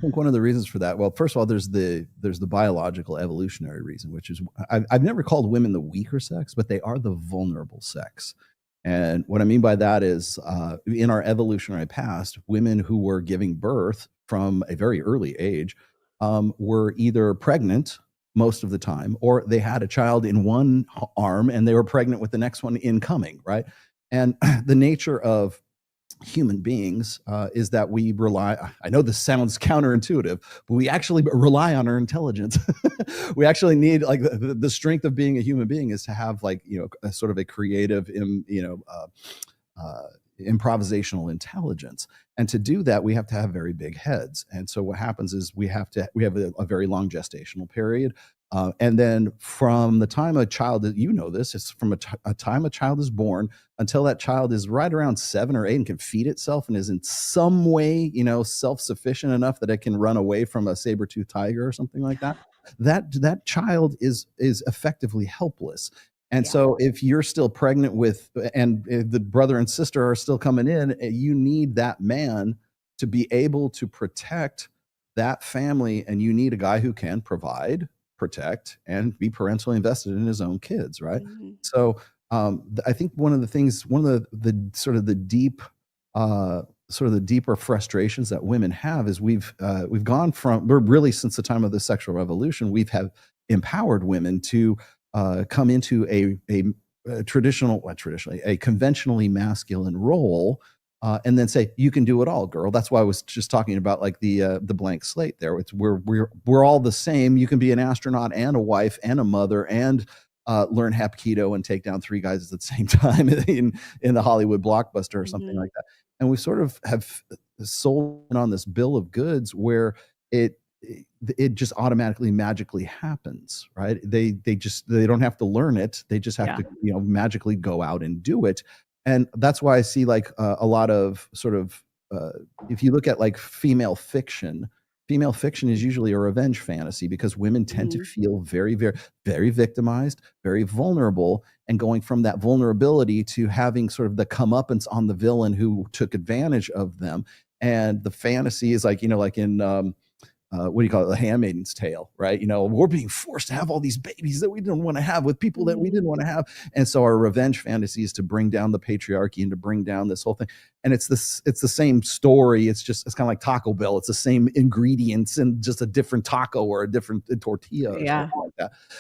think one of the reasons for that, well, first of all, there's the biological evolutionary reason, which is I've never called women the weaker sex, but they are the vulnerable sex. And what I mean by that is, in our evolutionary past, women who were giving birth from a very early age were either pregnant most of the time, or they had a child in one arm and they were pregnant with the next one incoming, right? And the nature of human beings is that we rely. I know this sounds counterintuitive, but we actually rely on our intelligence. We actually need, like, the strength of being a human being is to have, like, a sort of a creative, improvisational intelligence. And to do that, we have to have very big heads. And so what happens is we have a very long gestational period. And then from the time a child, you know this, it's from a time a child is born until that child is right around 7 or 8 and can feed itself and is in some way, self-sufficient enough that it can run away from a saber-toothed tiger or something like that. That child is effectively helpless. And Yeah. so if you're still pregnant with, and the brother and sister are still coming in, you need that man to be able to protect that family. And you need a guy who can provide, protect, and be parentally invested in his own kids, right? Mhm. So I think one of the things, one of the sort of the deep, sort of the deeper frustrations that women have is we've gone from, we're really, since the time of the sexual revolution, we've have empowered women to come into a traditional, well, traditionally, a conventionally masculine role, and then say, you can do it all, girl. That's why I was just talking about, like, the blank slate there. It's we're all the same. You can be an astronaut and a wife and a mother and learn Hapkido and take down 3 guys at the same time in the Hollywood blockbuster or something Mhm. like that. And we sort of have sold on this bill of goods where it it just automatically magically happens, right? They don't have to learn it. They just have Yeah. to, magically go out and do it. And that's why I see, like, a lot of sort of, uh, if you look at, like, female fiction is usually a revenge fantasy because women tend to Mhm. feel very, very, very victimized, very vulnerable, and going from that vulnerability to having sort of the comeuppance on the villain who took advantage of them. And the fantasy is, like, like in, what do you call it? The Handmaiden's Tale, right? We're being forced to have all these babies that we didn't want to have with people that we Mhm. didn't want to have. And so our revenge fantasy is to bring down the patriarchy and to bring down this whole thing. And it's the same story. It's kind of like Taco Bell. It's the same ingredients and just a different taco or a different tortilla or something Yeah. like that.